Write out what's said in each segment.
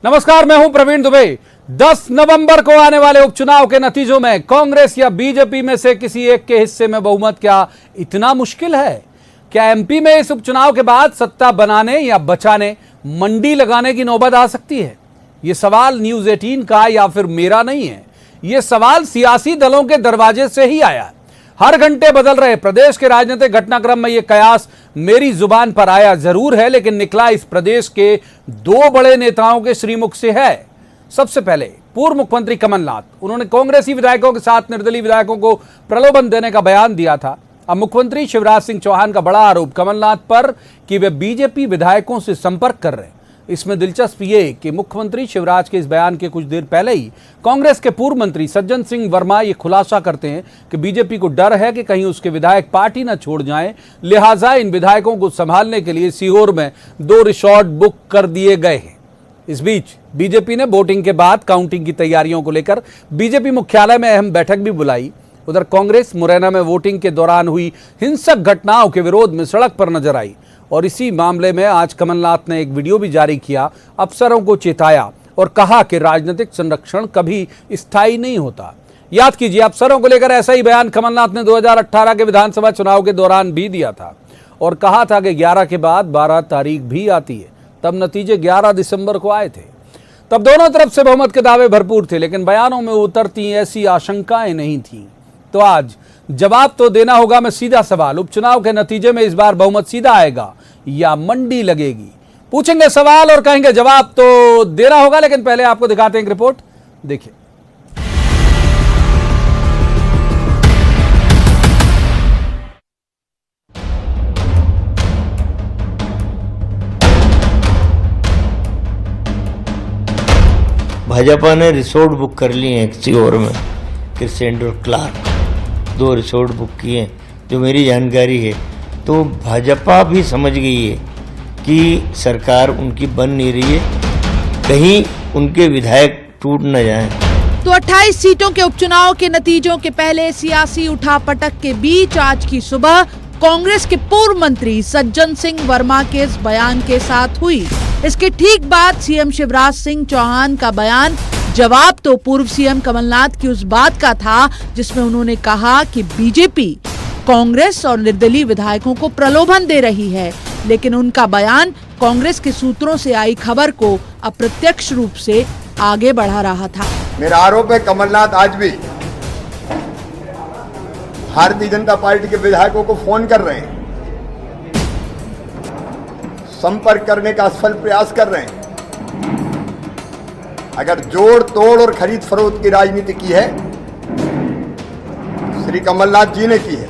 नमस्कार, मैं हूं प्रवीण दुबे। 10 नवंबर को आने वाले उपचुनाव के नतीजों में कांग्रेस या बीजेपी में से किसी एक के हिस्से में बहुमत क्या इतना मुश्किल है? क्या एमपी में इस उपचुनाव के बाद सत्ता बनाने या बचाने मंडी लगाने की नौबत आ सकती है? यह सवाल न्यूज 18 का या फिर मेरा नहीं है, यह सवाल सियासी दलों के दरवाजे से ही आया। हर घंटे बदल रहे प्रदेश के राजनीतिक घटनाक्रम में यह कयास मेरी जुबान पर आया जरूर है, लेकिन निकला इस प्रदेश के दो बड़े नेताओं के श्रीमुख से है। सबसे पहले पूर्व मुख्यमंत्री कमलनाथ, उन्होंने कांग्रेसी विधायकों के साथ निर्दलीय विधायकों को प्रलोभन देने का बयान दिया था। अब मुख्यमंत्री शिवराज सिंह चौहान का बड़ा आरोप कमलनाथ पर कि वे बीजेपी विधायकों से संपर्क कर रहे हैं। इसमें दिलचस्प ये कि मुख्यमंत्री शिवराज के इस बयान के कुछ देर पहले ही कांग्रेस के पूर्व मंत्री सज्जन सिंह वर्मा ये खुलासा करते हैं कि बीजेपी को डर है कि कहीं उसके विधायक पार्टी न छोड़ जाएं, लिहाजा इन विधायकों को संभालने के लिए सीहोर में 2 रिसोर्ट बुक कर दिए गए हैं। इस बीच बीजेपी ने वोटिंग के बाद काउंटिंग की तैयारियों को लेकर बीजेपी मुख्यालय में अहम बैठक भी बुलाई। उधर कांग्रेस मुरैना में वोटिंग के दौरान हुई हिंसक घटनाओं के विरोध में सड़क पर नजर आई और इसी मामले में आज कमलनाथ ने एक वीडियो भी जारी किया, अफसरों को चेताया और कहा कि राजनीतिक संरक्षण कभी स्थायी नहीं होता। याद कीजिए, अफसरों को लेकर ऐसा ही बयान कमलनाथ ने 2018 के विधानसभा चुनाव के दौरान भी दिया था और कहा था कि 11 के बाद 12 तारीख भी आती है। तब नतीजे 11 दिसंबर को आए थे। तब दोनों तरफ से बहुमत के दावे भरपूर थे, लेकिन बयानों में उतरती ऐसी आशंकाएं नहीं थी। तो आज जवाब तो देना होगा। मैं सीधा सवाल, उपचुनाव के नतीजे में इस बार बहुमत सीधा आएगा या मंडी लगेगी? पूछेंगे सवाल और कहेंगे जवाब तो देना होगा, लेकिन पहले आपको दिखाते हैं एक रिपोर्ट, देखिए। भाजपा ने रिसोर्ट बुक कर लिए हैं सीहोर में, क्रिसेंट और क्लार्क 2 रिसोर्ट बुक किए हैं, जो मेरी जानकारी है। तो भाजपा भी समझ गई है कि सरकार उनकी बन नहीं रही है, कहीं उनके विधायक टूट न जाएं। तो 28 सीटों के उपचुनाव के नतीजों के पहले सियासी उठापटक के बीच आज की सुबह कांग्रेस के पूर्व मंत्री सज्जन सिंह वर्मा के इस बयान के साथ हुई। इसके ठीक बाद सीएम शिवराज सिंह चौहान का बयान जवाब तो पूर्व सीएम कमलनाथ की उस बात का था जिसमें उन्होंने कहा कि बीजेपी कांग्रेस और निर्दलीय विधायकों को प्रलोभन दे रही है, लेकिन उनका बयान कांग्रेस के सूत्रों से आई खबर को अप्रत्यक्ष रूप से आगे बढ़ा रहा था। मेरा आरोप है कमलनाथ आज भी भारतीय जनता पार्टी के विधायकों को फोन कर रहे हैं, संपर्क करने का असफल प्रयास कर रहे हैं। अगर जोड़ तोड़ और खरीद फरोख्त की राजनीति की है, श्री कमलनाथ जी ने की है।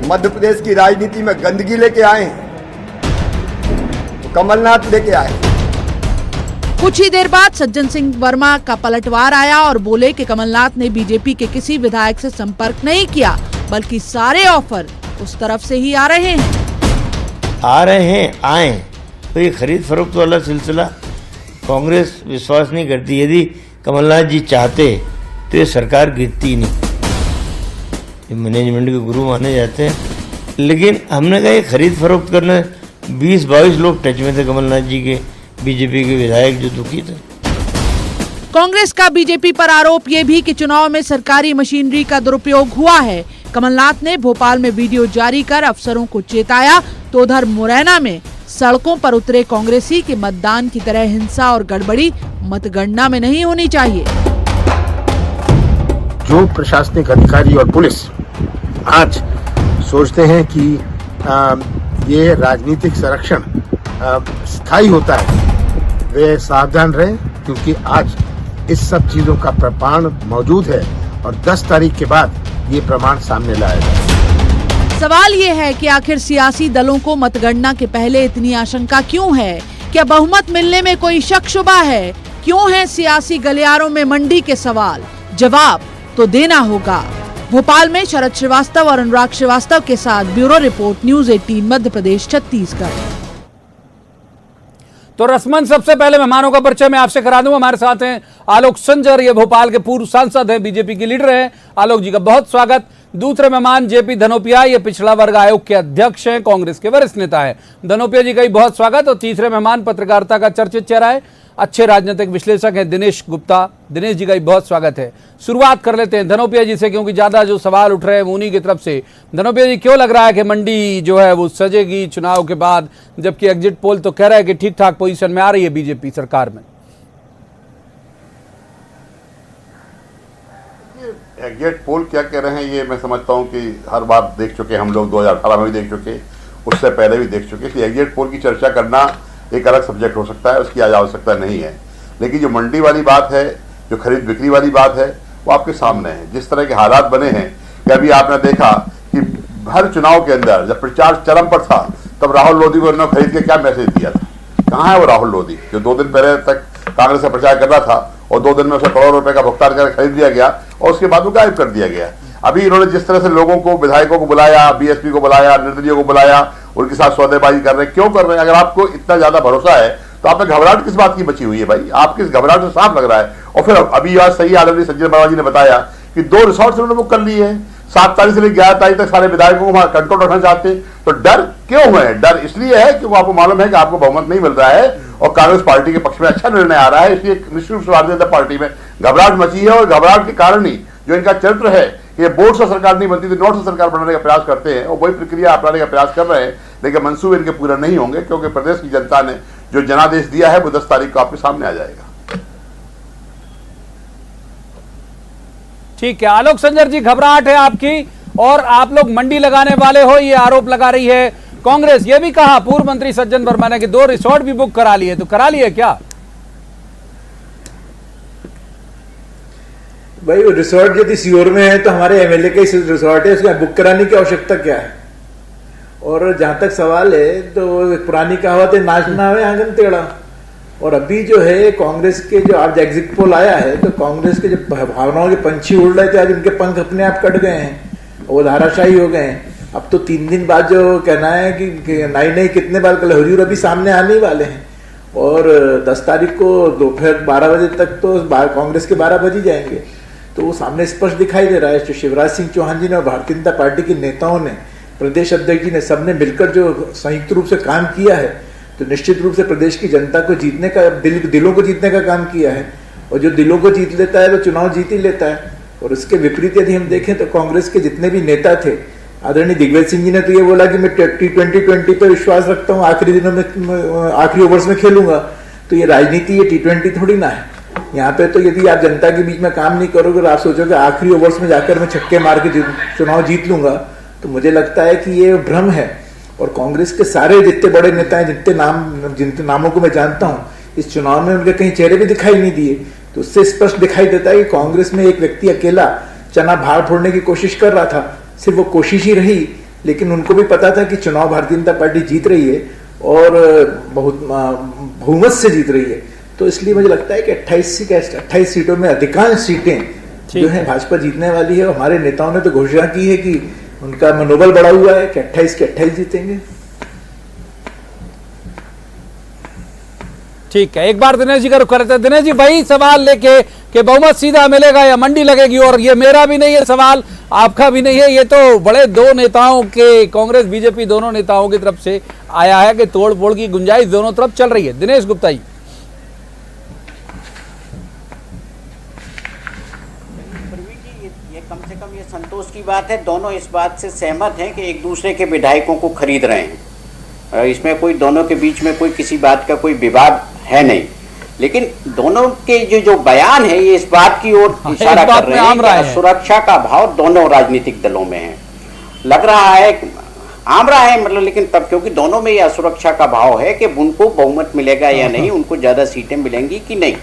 मध्य प्रदेश की राजनीति में गंदगी लेके आए हैं तो कमलनाथ लेके आए। कुछ ही देर बाद सज्जन सिंह वर्मा का पलटवार आया और बोले कि कमलनाथ ने बीजेपी के किसी विधायक से संपर्क नहीं किया, बल्कि सारे ऑफर उस तरफ से ही आ रहे हैं। आए तो ये खरीद फरोख्त वाला सिलसिला कांग्रेस विश्वास नहीं करती। यदि कमलनाथ जी चाहते तो ये सरकार गिरती नहीं। ये मैनेजमेंट के गुरु माने जाते हैं, लेकिन हमने कहा ये खरीद फरोख्त करना, 20-22 लोग टच में थे कमलनाथ जी के, बीजेपी के विधायक जो दुखी थे। कांग्रेस का बीजेपी पर आरोप ये भी कि चुनाव में सरकारी मशीनरी का दुरुपयोग हुआ है। कमलनाथ ने भोपाल में वीडियो जारी कर अफसरों को चेताया, तो उधर मुरैना में सड़कों पर उतरे कांग्रेसी के मतदान की तरह हिंसा और गड़बड़ी मतगणना में नहीं होनी चाहिए। जो प्रशासनिक अधिकारी और पुलिस आज सोचते हैं कि ये राजनीतिक संरक्षण स्थायी होता है, वे सावधान रहें, क्योंकि आज इस सब चीजों का प्रमाण मौजूद है और 10 तारीख के बाद ये प्रमाण सामने लाया जाएगा। सवाल ये है कि आखिर सियासी दलों को मतगणना के पहले इतनी आशंका क्यों है? क्या बहुमत मिलने में कोई शक शुबा है? क्यों है सियासी गलियारों में मंडी के सवाल? जवाब तो देना होगा। भोपाल में शरद श्रीवास्तव और अनुराग श्रीवास्तव के साथ bureau report, news 18 Madhya Pradesh Chhattisgarh. तो रस्मन सबसे पहले मेहमानों का परिचय मैं आपसे करा दूं। हमारे साथ हैं आलोक संजर, ये भोपाल के पूर्व सांसद हैं, बीजेपी के लीडर हैं। आलोक जी का बहुत स्वागत। दूसरे मेहमान जेपी धनोपिया, ये पिछड़ा वर्ग आयोग के अध्यक्ष हैं, कांग्रेस के वरिष्ठ नेता हैं। धनोपिया जी का बहुत स्वागत। और तीसरे मेहमान पत्रकारिता का चर्चित चेहरा है, अच्छे राजनीतिक विश्लेषक हैं दिनेश गुप्ता। दिनेश जी का बहुत स्वागत है। शुरुआत कर लेते हैं धनोपिया जी से, क्योंकि ज्यादा जो सवाल उठ रहे हैं उन्हीं की तरफ से। धनोपिया जी, क्यों लग रहा है कि मंडी जो है वो सजेगी चुनाव के बाद, जबकि एग्जिट पोल तो कह रहा है कि ठीक ठाक पोजीशन में आ रही है बीजेपी सरकार में? एग्जिट पोल क्या कह रहे हैं ये मैं समझता हूं कि हर बार देख चुके हम लोग, 2018 में भी देख चुके, उससे पहले भी देख चुके। इसलिए एग्जिट पोल की चर्चा करना एक अलग सब्जेक्ट हो सकता है, उसकी आज आवश्यकता नहीं है। लेकिन जो मंडी वाली बात है, जो खरीद बिक्री वाली बात है, वो आपके सामने है। जिस तरह के हालात बने हैं कि अभी आपने देखा कि हर चुनाव के अंदर जब प्रचार चरम पर था, तब राहुल लोधी को उन्होंने खरीद के क्या मैसेज दिया था? कहाँ है वो राहुल लोधी जो 2 दिन पहले तक कांग्रेस का प्रचार कर रहा था और 2 दिन में उसे करोड़ों रुपए का भुगतान कर खरीद लिया गया और उसके बाद वो गायब कर दिया गया। अभी इन्होंने जिस तरह से लोगों को, विधायकों को बुलाया, बीएसपी को बुलाया, निर्दलीयों को बुलाया, उनके साथ सौदेबाजी कर रहे हैं। क्यों कर रहे हैं? अगर आपको इतना ज्यादा भरोसा है तो आप में घबराहट किस बात की बची हुई है भाई? आपकी इस घबराहट से साफ लग रहा है। और फिर अभी आज सही आदरणीय सज्जन वर्मा जी ने बताया कि 2 रिसोर्ट उन्होंने बुक कर लिए हैं। 7 तारीख से लेकर 11 तारीख तक सारे विधायकों को वहां कंट्रोल रखना चाहते हैं। तो डर क्यों है? डर इसलिए है क्योंकि आपको मालूम है कि आपको बहुमत नहीं मिल रहा है और कांग्रेस पार्टी के पक्ष में अच्छा निर्णय आ रहा है। इसलिए निश्चित रूप से भारतीय जनता पार्टी में घबराहट मची है और घबराहट के कारण ही जो इनका चरित्र है कि बोर्ड से सरकार नहीं बनती तो नोट से सरकार बनाने का प्रयास करते हैं और वही प्रक्रिया अपनाने का प्रयास कर रहे हैं। लेकिन मंसूबे इनके पूरे नहीं होंगे क्योंकि प्रदेश की जनता ने जो जनादेश दिया है वो 10 तारीख को आपके सामने आ जाएगा। ठीक है, आलोक संजर जी, घबराहट है आपकी और आप लोग मंडी लगाने वाले हो, ये आरोप लगा रही है कांग्रेस। ये भी कहा पूर्व मंत्री सज्जन वर्मा ने कि 2 रिसोर्ट भी बुक करा लिए, तो करा लिए क्या? भाई रिसोर्ट यदि सीओर में है तो हमारे एमएलए का रिसोर्ट है, उसका बुक कराने की आवश्यकता क्या है? और जहां तक सवाल है तो पुरानी कहावत है, नाचना है आंगन टेढ़ा। और अभी जो है कांग्रेस के जो आज एग्जिट पोल आया है तो कांग्रेस के जो भावनाओं के पंछी उड़ रहे थे, आज उनके पंख अपने आप कट गए हैं, वो धाराशाही हो गए हैं। अब तो 3 दिन बाद जो कहना है कि नहीं कितने बार कल हजूर अभी सामने आने वाले हैं और 10 तारीख को दोपहर 12 बजे तक तो कांग्रेस के 12 बज ही जाएंगे। तो वो सामने स्पष्ट दिखाई दे रहा है। जो शिवराज सिंह चौहान जी ने और भारतीय जनता पार्टी के नेताओं ने, प्रदेश अध्यक्ष जी ने, सबने मिलकर जो संयुक्त रूप से काम किया है तो निश्चित रूप से प्रदेश की जनता को जीतने का, दिलों को जीतने का काम किया है। और जो दिलों को जीत लेता है वो चुनाव जीत ही लेता है। और उसके विपरीत यदि हम देखें तो कांग्रेस के जितने भी नेता थे, आदरणीय दिग्विजय सिंह जी ने तो ये बोला कि मैं T20 पे विश्वास रखता हूँ, आखिरी दिनों में, आखिरी ओवर्स में खेलूंगा। तो ये राजनीति, ये T20 थोड़ी ना है। यहाँ पे तो यदि आप जनता के बीच में काम नहीं करोगे और आप सोचोगे आखिरी ओवर्स में जाकर मैं छक्के मार के चुनाव जीत लूंगा, तो मुझे लगता है कि ये भ्रम है। और कांग्रेस के सारे जितने बड़े नेता हैं, जितने नामों को मैं जानता हूँ, इस चुनाव में उनके कहीं चेहरे भी दिखाई नहीं दिए। तो उससे स्पष्ट दिखाई देता है कि कांग्रेस में एक व्यक्ति अकेला चना भाड़ फोड़ने की कोशिश कर रहा था। सिर्फ वो कोशिश ही रही, लेकिन उनको भी पता था कि चुनाव भारतीय जनता पार्टी जीत रही है और बहुत बहुमत से जीत रही है। तो इसलिए मुझे लगता है कि 28 सीटों में अधिकांश सीटें जो है भाजपा जीतने वाली है। हमारे नेताओं ने तो घोषणा की है कि उनका मनोबल बढ़ा हुआ है कि 28 के 28 जीतेंगे। ठीक है, एक बार दिनेश जी का रुख करते हैं। दिनेश जी, वही सवाल लेके कि बहुमत सीधा मिलेगा या मंडी लगेगी, और ये मेरा भी नहीं है सवाल, आपका भी नहीं है, ये तो बड़े 2 नेताओं के, कांग्रेस बीजेपी दोनों नेताओं की तरफ से आया है कि तोड़ फोड़ की गुंजाइश दोनों तरफ चल रही है। दिनेश गुप्ता जी। ये कम से कम ये संतोष की बात है, दोनों इस बात से सहमत हैं कि एक दूसरे के विधायकों को खरीद रहे हैं। इसमें कोई, दोनों के बीच में कोई किसी बात का कोई विवाद है नहीं। लेकिन दोनों के जो बयान है ये इस बात की ओर इशारा कर रहे हैं कि सुरक्षा का भाव दोनों राजनीतिक दलों में है। लग रहा है आम रहा है, मतलब, लेकिन तब क्योंकि दोनों में ये असुरक्षा का भाव है कि उनको बहुमत मिलेगा या नहीं, उनको ज्यादा सीटें मिलेंगी कि नहीं।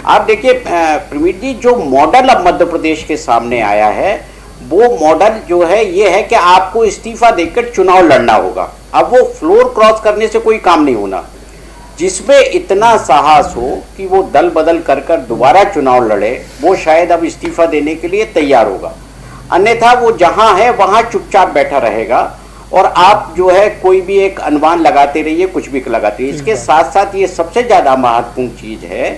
आप देखिए प्रवीण जी, जो मॉडल अब मध्य प्रदेश के सामने आया है वो मॉडल जो है ये है कि आपको इस्तीफा देकर चुनाव लड़ना होगा। अब वो फ्लोर क्रॉस करने से कोई काम नहीं होना। जिसमें इतना साहस हो कि वो दल बदल कर दोबारा चुनाव लड़े, वो शायद अब इस्तीफा देने के लिए तैयार होगा। अन्यथा वो जहां है वहां चुपचाप बैठा रहेगा और आप जो है कोई भी एक अनुमान लगाते रहिए, कुछ भी लगाते रहिए। इसके साथ साथ ये सबसे ज्यादा महत्वपूर्ण चीज है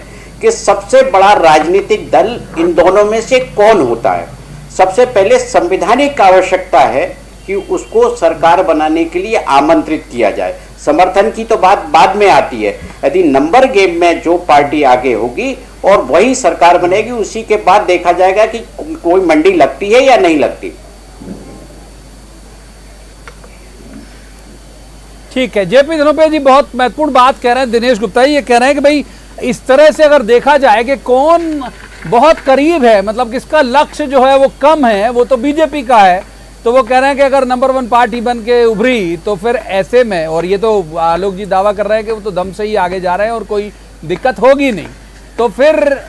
कि सबसे बड़ा राजनीतिक दल इन दोनों में से कौन होता है। सबसे पहले संवैधानिक आवश्यकता है कि उसको सरकार बनाने के लिए आमंत्रित किया जाए। समर्थन की तो बात बाद में आती है। यदि नंबर गेम में जो पार्टी आगे होगी और वही सरकार बनेगी, उसी के बाद देखा जाएगा कि कोई मंडी लगती है या नहीं लगती। ठीक है, जेपी धनोपिया जी बहुत महत्वपूर्ण बात कह रहे हैं। दिनेश गुप्ता जी ये कह रहे हैं कि भाई इस तरह से अगर देखा जाए कि कौन बहुत करीब है, मतलब किसका लक्ष्य जो है वो कम है, वो तो बीजेपी का है। तो वो कह रहे हैं कि अगर नंबर 1 पार्टी बन के उभरी तो फिर ऐसे में, और ये तो आलोक जी दावा कर रहे हैं कि वो तो दम से ही आगे जा रहे हैं और कोई दिक्कत होगी नहीं, तो फिर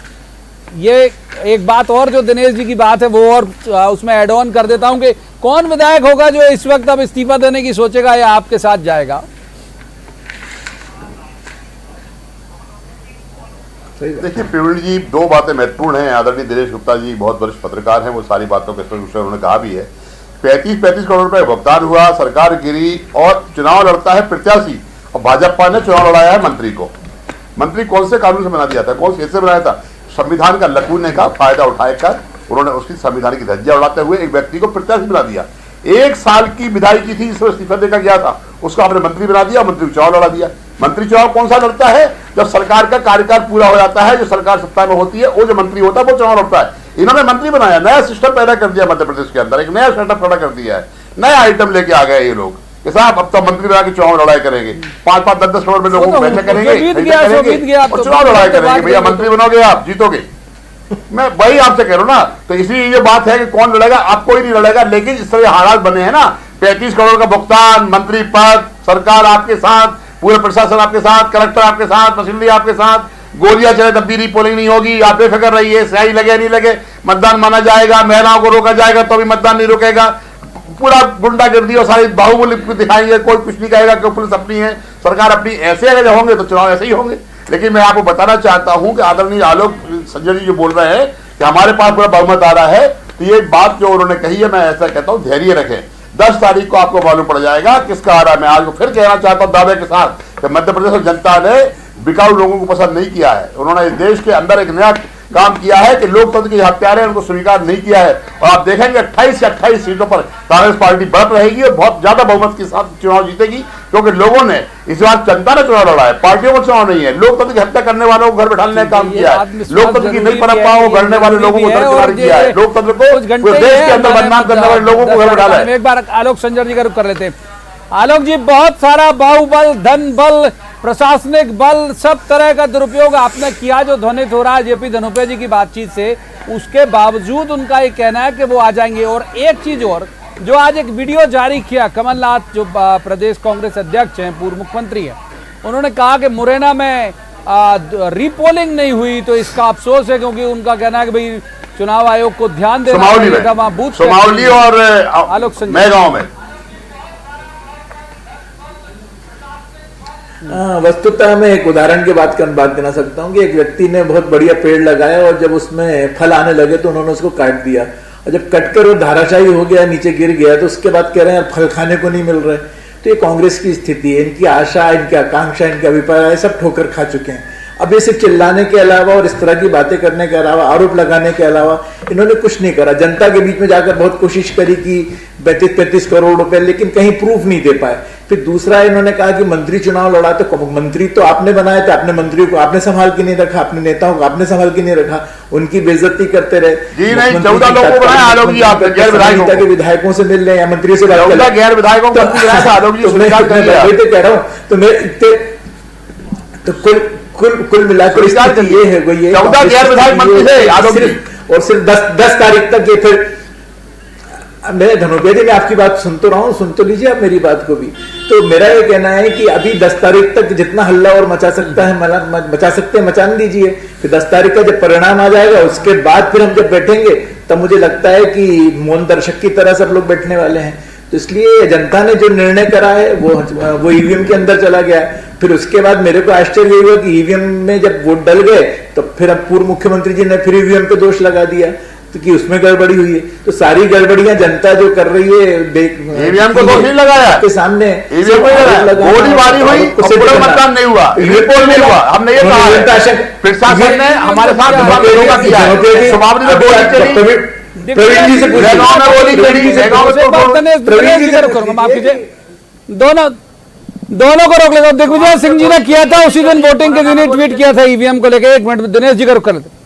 ये एक बात और जो दिनेश जी की बात है वो और उसमें ऐड ऑन कर देता हूं कि कौन विधायक होगा जो इस वक्त अब इस्तीफा देने की सोचेगा या आपके साथ जाएगा? देखिए प्रवीण जी, दो बातें महत्वपूर्ण हैं। आदरणीय दिनेश गुप्ता जी बहुत वरिष्ठ पत्रकार हैं, वो सारी बातों के स्पष्ट उन्होंने कहा भी है। 35 करोड़ रुपए भुगतान हुआ, सरकार गिरी और चुनाव लड़ता है प्रत्याशी, और भाजपा ने चुनाव लड़ाया है मंत्री को। मंत्री कौन से कानून से बना दिया था, कौन से हिस्से बनाया था? संविधान का लकूने का फायदा उठाकर उन्होंने उसकी संविधान की धज्जियां उड़ाते हुए एक व्यक्ति को प्रत्याशी बना दिया। 1 साल की विधायकी थी जिसमें इस्तीफा देकर गया था, उसको आपने मंत्री बना दिया, मंत्री चुनाव लड़ा दिया। मंत्री चुनाव कौन सा लड़ता है? जब सरकार का कार्यकाल पूरा हो जाता है, जो सरकार सत्ता में होती है, वो जो मंत्री होता है वो चुनाव लड़ता है। इन्होंने मंत्री बनाया, नया सिस्टम पैदा कर दिया मध्य प्रदेश के अंदर, एक नया सेटअप खड़ा कर दिया है, नया आइटम लेके आ गए ये लोग कि साहब अब तो मंत्री बना के चुनाव लड़ाई करेंगे, 5-5, 10-10 करोड़ में लोगों को बैठक करेंगे और चुनाव लड़ाई करेंगे। भैया मंत्री बनोगे आप, जीतोगे। मैं वही आपसे कह रहा हूं ना, तो इसलिए ये बात है कि कौन लड़ेगा, आप कोई नहीं लड़ेगा। लेकिन इस तरह हालात बने हैं ना, 35 करोड़ का भुगतान, मंत्री पद, सरकार आपके साथ, पूरे प्रशासन आपके साथ, कलेक्टर आपके साथ, मशीनरी आपके साथ, गोलियां चले तब भी रीपोलिंग नहीं होगी, आप बेफिक्र रहिए, स्याही लगे नहीं लगे मतदान माना जाएगा, महिलाओं को रोका जाएगा तो भी मतदान नहीं रुकेगा, पूरा गुंडागर्दी और सारी बाहुबली दिखाएंगे, कोई कुछ नहीं कहेगा कि पुलिस अपनी है, सरकार अपनी। ऐसे अगर होंगे तो चुनाव ऐसे ही होंगे। लेकिन मैं आपको बताना चाहता हूं कि आदरणीय आलोक संजय जी जो बोल रहे हैं कि हमारे पास पूरा बहुमत आ रहा है, तो ये बात जो उन्होंने कही है, मैं ऐसा कहता हूं धैर्य रखें। 10 तारीख को आपको मालूम पड़ जाएगा किसका आ रहा है। मैं आज को फिर कहना चाहता हूं दावे के साथ कि मध्य प्रदेश जनता ने बिकाऊ लोगों को पसंद नहीं किया है। उन्होंने इस देश के अंदर एक नया काम किया है कि लोकतंत्र के हत्यारे उनको स्वीकार नहीं किया है। और आप देखेंगे 28 से 28 सीटों पर कांग्रेस पार्टी बढ़त रहेगी और बहुत ज्यादा बहुमत के साथ चुनाव जीतेगी, क्योंकि लोगों ने इस बार जनता ने चुनाव लड़ा है, पार्टियों को चुनाव नहीं है। लोकतंत्र की हत्या करने वालों को घर बैठाने का काम किया है, लोकतंत्र की नई परंपराओं को गढ़ने वाले लोगों को दरकिनार किया है, लोकतंत्र को देश के अंदर बदनाम करने वाले लोगों को घर बैठाना है। एक बार आलोक संजय जी का रुख कर लेते हैं। आलोक जी, बहुत सारा बाहुबल, धन बल, प्रशासनिक बल, सब तरह का दुरुपयोग आपने किया जो ध्वनित हो रहा है जेपी धनोपिया जी की बातचीत से, उसके बावजूद उनका ये कहना है कि वो आ जाएंगे। और एक चीज और, जो आज एक वीडियो जारी किया कमलनाथ जो प्रदेश कांग्रेस अध्यक्ष हैं, पूर्व मुख्यमंत्री हैं, उन्होंने कहा कि मुरैना में रीपोलिंग नहीं हुई तो इसका अफसोस है, क्योंकि उनका कहना है कि भाई चुनाव आयोग को ध्यान देना चाहिए था वहां बूथ और आलोक संजय मैगांव में। वस्तुतः मैं एक उदाहरण की बात करना सकता हूँ कि एक व्यक्ति ने बहुत बढ़िया पेड़ लगाया और जब उसमें फल आने लगे तो उन्होंने उसको काट दिया, और जब कटकर वो धाराशायी हो गया, नीचे गिर गया, तो उसके बाद कह रहे हैं फल खाने को नहीं मिल रहे। तो ये कांग्रेस की स्थिति है, इनकी आशा, इनकी आकांक्षा, इनके अभिप्राय सब ठोकर खा चुके हैं। अब ये सिर्फ चिल्लाने के अलावा और इस तरह की बातें करने के अलावा, आरोप लगाने के अलावा इन्होंने कुछ नहीं करा। जनता के बीच में जाकर बहुत कोशिश करी कि 35 करोड़ रुपए, लेकिन कहीं प्रूफ नहीं दे पाए। फिर दूसरा इन्होंने कहा कि मंत्री चुनाव लड़ा, तो मंत्री तो आपने बनाए थे, अपने मंत्रियों को आपने संभाल के नहीं रखा, अपने नेताओं को आपने संभाल के नहीं रखा, उनकी बेइज्जती करते रहे। जी नहीं, 14 लोगों को बनाया आलोक जी, आप गैर विधायकों से मिल रहे हैं या मंत्री से गैर विधायकों को आलोक जी कह रहा हूँ। तो मैं कुल मिलाकर ये है वो ये 14 गैर विधायक मंत्री थे आलोक जी, और सिर्फ 10 तारीख तक ये फिर मैं धनोपिया जी, मैं आपकी बात सुन तो रहा हूँ, सुन तो लीजिए आप मेरी बात को भी। तो मेरा ये कहना है कि अभी 10 तारीख तक जितना हल्ला और मचा सकता है मचा सकते हैं, मचान दीजिए। फिर 10 तारीख का जब परिणाम आ जाएगा उसके बाद फिर हम जब बैठेंगे तब मुझे लगता है कि मौन दर्शक की तरह सब लोग बैठने वाले हैं। तो इसलिए जनता ने जो निर्णय करा है वो ईवीएम के अंदर चला गया। फिर उसके बाद मेरे को आश्चर्य हुआ कि ईवीएम में जब वोट डल गए तो फिर अब पूर्व मुख्यमंत्री जी ने फिर ईवीएम पे दोष लगा दिया तो कि उसमें गड़बड़ी हुई है। तो सारी गड़बड़ियां जनता जो कर रही है, ईवीएम को दोष नहीं लगाया के सामने, गोलीबारी हुई, मतदान नहीं हुआ, रिपोर्ट नहीं हुआ, हमने ये कहा प्रशासन ने हमारे साथ किया है। प्रवीण जी से पूछिए। एक बार दिनेश जी का रुख करूंगा, माफ कीजिए, दोनों को रोक लेता हूं। दिग्विजय सिंह जी ने किया था उसी दिन, वोटिंग के दिन ही ट्वीट किया था ईवीएम को लेकर। एक मिनट दिनेश जी का रुख कर लेते।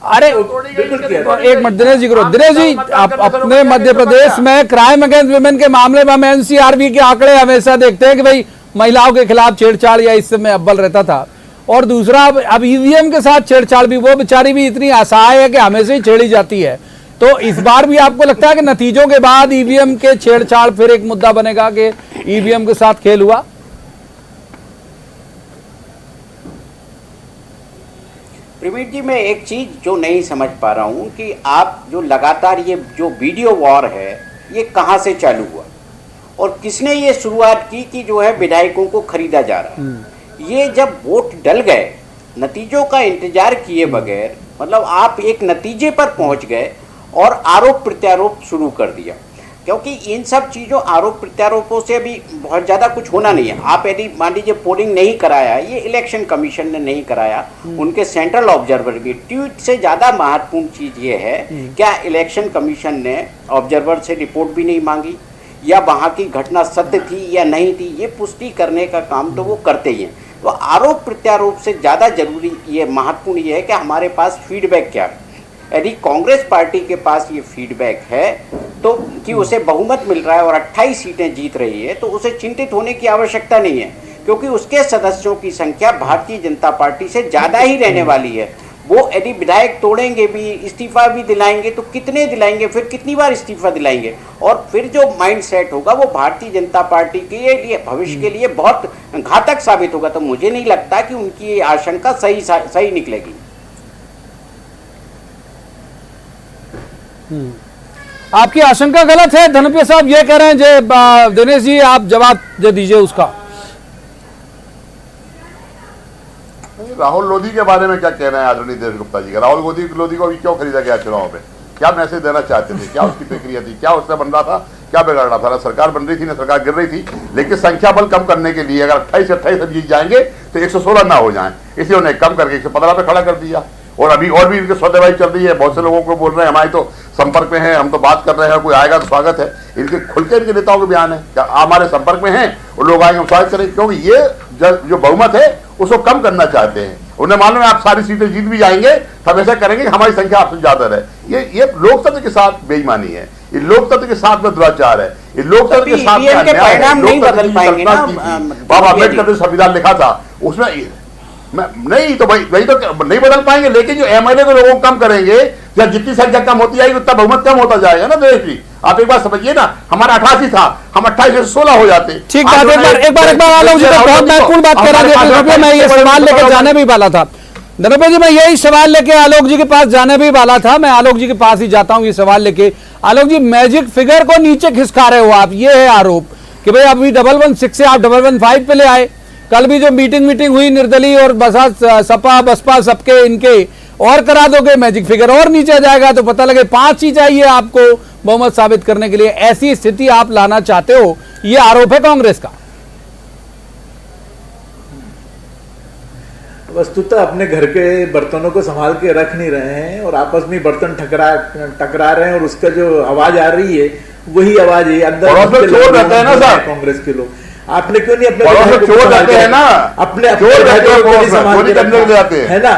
अरे एक मिनट दिनेश जी करो। दिनेश जी, आप अपने मध्य प्रदेश में क्राइम अगेंस्ट वुमेन के मामले में हम एनसीआरबी के आंकड़े हमेशा देखते हैं कि भाई महिलाओं के खिलाफ छेड़छाड़ या इस समय अव्वल रहता था, और दूसरा अब ईवीएम के साथ छेड़छाड़ भी, वो बेचारी भी इतनी असहाय है कि हमेशा ही छेड़ी जाती है। तो इस बार भी आपको लगता है कि नतीजों के बाद ईवीएम के छेड़छाड़ फिर एक मुद्दा बनेगा कि ईवीएम के साथ खेल हुआ? प्रवीण जी, मैं एक चीज जो नहीं समझ पा रहा हूं कि आप जो लगातार ये जो वीडियो वॉर है ये कहां से चालू हुआ और किसने ये शुरुआत की कि जो है विधायकों को खरीदा जा रहा है। ये जब वोट डल गए, नतीजों का इंतजार किए बगैर, मतलब आप एक नतीजे पर पहुंच गए और आरोप प्रत्यारोप शुरू कर दिया, क्योंकि इन सब चीज़ों आरोप प्रत्यारोपों से अभी बहुत ज़्यादा कुछ होना नहीं है। आप यदि मान लीजिए पोलिंग नहीं कराया, ये इलेक्शन कमीशन ने नहीं कराया, उनके सेंट्रल ऑब्जर्वर की ट्वीट से ज़्यादा महत्वपूर्ण चीज़ ये है, क्या इलेक्शन कमीशन ने ऑब्जर्वर से रिपोर्ट भी नहीं मांगी या वहाँ की घटना सत्य थी या नहीं थी, ये पुष्टि करने का काम तो वो करते ही हैं। तो आरोप प्रत्यारोप से ज़्यादा जरूरी ये महत्वपूर्ण ये है कि हमारे पास फीडबैक क्या है। यदि कांग्रेस पार्टी के पास ये फीडबैक है तो कि उसे बहुमत मिल रहा है और 28 सीटें जीत रही है, तो उसे चिंतित होने की आवश्यकता नहीं है, क्योंकि उसके सदस्यों की संख्या भारतीय जनता पार्टी से ज़्यादा ही रहने वाली है। वो यदि विधायक तोड़ेंगे भी, इस्तीफा भी दिलाएंगे तो कितने दिलाएंगे, फिर कितनी बार इस्तीफा दिलाएंगे, और फिर जो माइंड सेट होगा वो भारतीय जनता पार्टी के लिए भविष्य के लिए बहुत घातक साबित होगा। तो मुझे नहीं लगता कि उनकी ये आशंका सही निकलेगी। आपकी आशंका गलत है। धनप्रिय साहब ये कह रहे हैं, दिनेश जी आप जवाब दे दीजिए उसका। राहुल लोधी के बारे में क्या कहना है आदरणीय देश गुप्ता जी का? राहुल लोधी को अभी क्यों खरीदा गया चुनाव में? क्या मैसेज देना चाहते थे? क्या उसकी प्रक्रिया थी? क्या उससे बन रहा था? क्या बिगड़ रहा था? ना सरकार बन रही थी ना सरकार गिर रही थी, लेकिन संख्या बल कम करने के लिए अगर 28 जीत जाएंगे तो 116 ना हो जाए, इसलिए उन्हें कम करके 115 पे खड़ा कर दिया। और अभी और भी इनकी सौदेबाजी चल रही है। बहुत से लोगों को बोल रहे हैं हमारे तो संपर्क में है, हम तो बात कर रहे हैं, कोई आएगा तो स्वागत है। इनके खुल के इनके नेताओं के बयान है, क्या हमारे संपर्क में हैं और लोग आएंगे हम स्वागत करेंगे, क्योंकि ये जो बहुमत है उसको कम करना चाहते हैं। उन्हें मालूम है आप सारी सीटें जीत भी जाएंगे तो हम ऐसा करेंगे कि हमारी संख्या आपसे ज्यादा रहे। ये लोकतंत्र के साथ बेईमानी है, ये लोकतंत्र के साथ में दुराचार है, ये लोकतंत्र के साथ में परिणाम नहीं बदल पाएंगे ना। बाबा अम्बेडकर ने संविधान लिखा था उसमें नहीं, तो वही तो नहीं बदल पाएंगे, लेकिन जो एमएलए को लोगों को कम करेंगे, जब जितनी संख्या कम होती जाएगी उतना बहुमत कम होता जाएगा ना देश की। आप एक बात समझिए ना, हमारा 88 था, हम 28 से 16 हो जाते। ठीक बात, एक बार आलोक जी तो बहुत महत्वपूर्ण बात कह रहे थे। मैं ये सवाल लेकर जाने भी वाला था धनप्रिय जी, मैं यही सवाल लेके आलोक जी के पास जाने भी वाला था। मैं आलोक जी के पास ही जाता हूं ये सवाल लेके। आलोक जी, मैजिक फिगर को नीचे खिसका रहे हो आप, ये है आरोप कि भाई अभी 116 से आप 115 पे ले आए। कल भी जो मीटिंग हुई निर्दलीय और सपा बसपा सबके इनके, और करा दोगे मैजिक फिगर और नीचे जाएगा तो पता लगे 5 ही चाहिए आपको बहुमत साबित करने के लिए। ऐसी स्थिति आप लाना चाहते हो, ये आरोप है कांग्रेस का। वस्तुतः अपने घर के बर्तनों को संभाल के रख नहीं रहे हैं और आपस में बर्तन टकरा रहे हैं, और उसका जो आवाज आ रही है वही आवाज है अंदर चोर रहते हैं ना सर कांग्रेस के लोग। आपने क्यों नहीं अपने चोर रहते हैं ना, अपने चोर चोरी करने ले जाते हैं, है ना,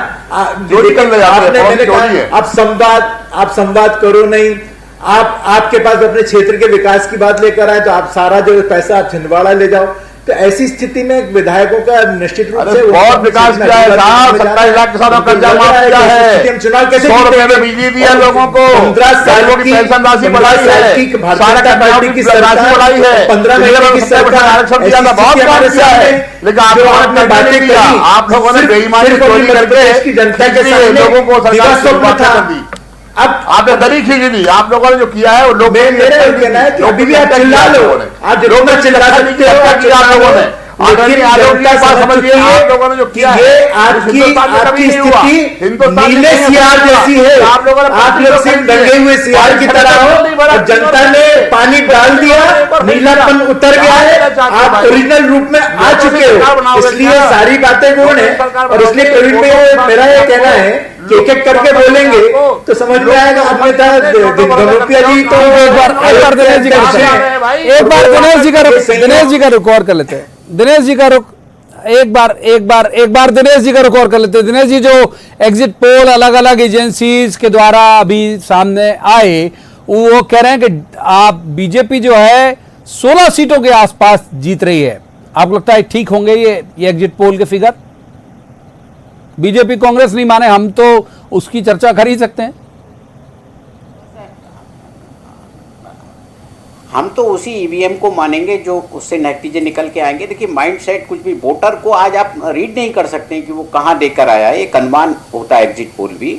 चोरी करने जाते हैं। आप संवाद करो नहीं, आपके पास अपने क्षेत्र के विकास की बात लेकर आए तो आप सारा जो पैसा आप छिंदवाड़ा ले जाओ। तो ऐसी स्थिति में विधायकों का निश्चित रूप से बहुत विकास किया है साहब, 27 लाख किसानों का कर्जा माफ किया है, चुनाव कैसे 100 रुपए में बिजली दिया लोगों को, 15 साल की पेंशन राशि बढ़ाई है, भारतीय जनता पार्टी की राशि बढ़ाई है, 15 महीने की सरकार आरक्षण दिया था, बहुत काम किया है, लेकिन आप लोगों ने बातें की, आप लोगों ने बेईमानी चोरी करके जनता के सामने लोगों को सरकार से बात कर दी। अब आपने दरी खींची दी, आप लोगों ने जो किया है वो लोग कहना है कि अभी भी आप चिल्ला लो, आज लोग चिल्ला सकते हो आप लोगों ने, लेकिन आप लोगों ने जो किया है आपकी स्थिति नीले सियार जैसी है। आप लोग सिर्फ दंगे हुए सियार की तरह हो और जनता ने पानी डाल दिया, नीलापन उतर गया है, आप ओरिजिनल रूप में आ चुके हो, इसलिए सारी बातें गुण है। और इसलिए प्रवीण भाई मेरा ये कहना है कि एक एक करके बोलेंगे तो समझ में आएगा। अन्यथा धनुप्रिया जी तो एक बार दिनेश जी का रुक और कर लेते हैं। दिनेश जी का रुक एक बार दिनेश जी का रुक और कर लेते हैं। दिनेश जी, जो एग्जिट पोल अलग अलग एजेंसीज के द्वारा अभी सामने आए, वो कह रहे हैं कि आप बीजेपी जो है 16 सीटों के आसपास जीत रही है। आपको लगता है ठीक होंगे ये एग्जिट पोल के फिगर? बीजेपी कांग्रेस नहीं माने, हम तो उसकी चर्चा कर ही सकते हैं। हम तो उसी ईवीएम को मानेंगे जो उससे नतीजे निकल के आएंगे। देखिए, माइंड सेट कुछ भी वोटर को आज आप रीड नहीं कर सकते हैं कि वो कहाँ देकर आया है। एक अनुमान होता है एग्जिट पोल भी,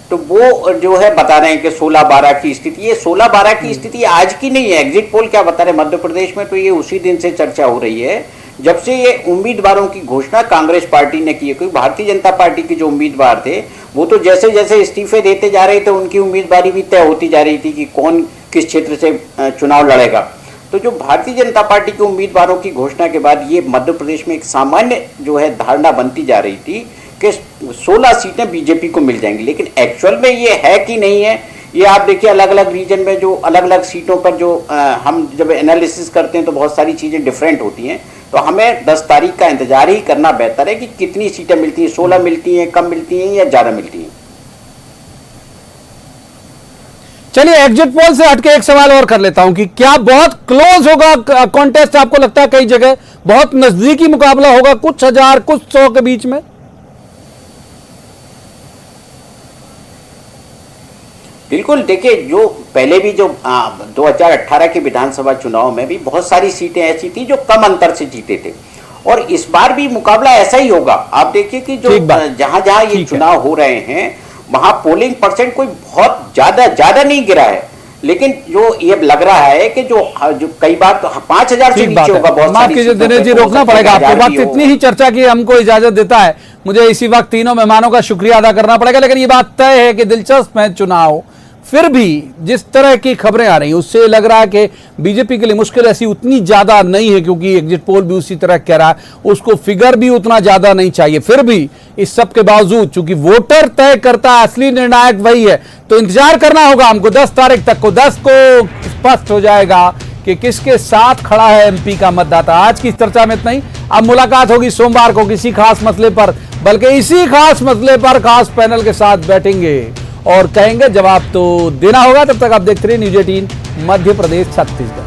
तो वो जो है बता रहे हैं कि 16-12 की स्थिति। ये 16-12 की स्थिति आज की नहीं है। एग्जिट पोल क्या बता रहे हैं मध्य प्रदेश में, तो ये उसी दिन से चर्चा हो रही है जब से ये उम्मीदवारों की घोषणा कांग्रेस पार्टी ने की है। क्योंकि भारतीय जनता पार्टी के जो उम्मीदवार थे वो तो जैसे जैसे इस्तीफे देते जा रहे थे, उनकी उम्मीदवारी भी तय होती जा रही थी कि कौन किस क्षेत्र से चुनाव लड़ेगा। तो जो भारतीय जनता पार्टी के उम्मीदवारों की घोषणा के बाद ये मध्य प्रदेश में एक सामान्य जो है धारणा बनती जा रही थी कि 16 सीटें बीजेपी को मिल जाएंगी। लेकिन एक्चुअल में ये है कि नहीं है, ये आप देखिए अलग अलग रीजन में जो अलग अलग सीटों पर जो हम जब एनालिसिस करते हैं तो बहुत सारी चीज़ें डिफरेंट होती हैं। तो हमें 10 तारीख का इंतजार ही करना बेहतर है कि कितनी सीटें मिलती हैं, 16 मिलती हैं, कम मिलती हैं या ज़्यादा मिलती हैं। चलिए, एग्जिट पोल से हटके एक सवाल और कर लेता हूं कि क्या बहुत क्लोज होगा कॉन्टेस्ट? आपको लगता है कई जगह बहुत नजदीकी मुकाबला होगा, कुछ हजार कुछ 100 के बीच में? बिल्कुल। देखिए, जो पहले भी जो 2018 के विधानसभा चुनाव में भी बहुत सारी सीटें ऐसी थी जो कम अंतर से जीते थे, और इस बार भी मुकाबला ऐसा ही होगा। आप देखिए कि जो जहां जहां ये चुनाव हो रहे हैं वहां पोलिंग परसेंट कोई बहुत ज्यादा नहीं गिरा है, लेकिन जो ये लग रहा है कि जो कई बार तो 5000 से नीचे होगा। बहुत माफ कीजिए दिनेश जी, रोकना पड़ेगा आपको। वक्त इतनी ही चर्चा की हमको इजाजत देता है। मुझे इसी वक्त तीनों मेहमानों का शुक्रिया अदा करना पड़ेगा, लेकिन ये बात तय है कि दिलचस्प है चुनाव। फिर भी जिस तरह की खबरें आ रही हैं उससे लग रहा है कि बीजेपी के लिए मुश्किल ऐसी उतनी ज्यादा नहीं है, क्योंकि एग्जिट पोल भी उसी तरह कह रहा है, उसको फिगर भी उतना ज्यादा नहीं चाहिए। फिर भी इस सब के बावजूद चूंकि वोटर तय करता है, असली निर्णायक वही है, तो इंतजार करना होगा हमको 10 तारीख तक को। 10 को स्पष्ट हो जाएगा कि किसके साथ खड़ा है एमपी का मतदाता। आज की इस चर्चा में इतना ही। अब मुलाकात होगी सोमवार को किसी खास मसले पर, बल्कि इसी खास मसले पर खास पैनल के साथ बैठेंगे और कहेंगे, जवाब तो देना होगा। तब तक आप देखते रहिए न्यूज़ 18 मध्य प्रदेश छत्तीसगढ़।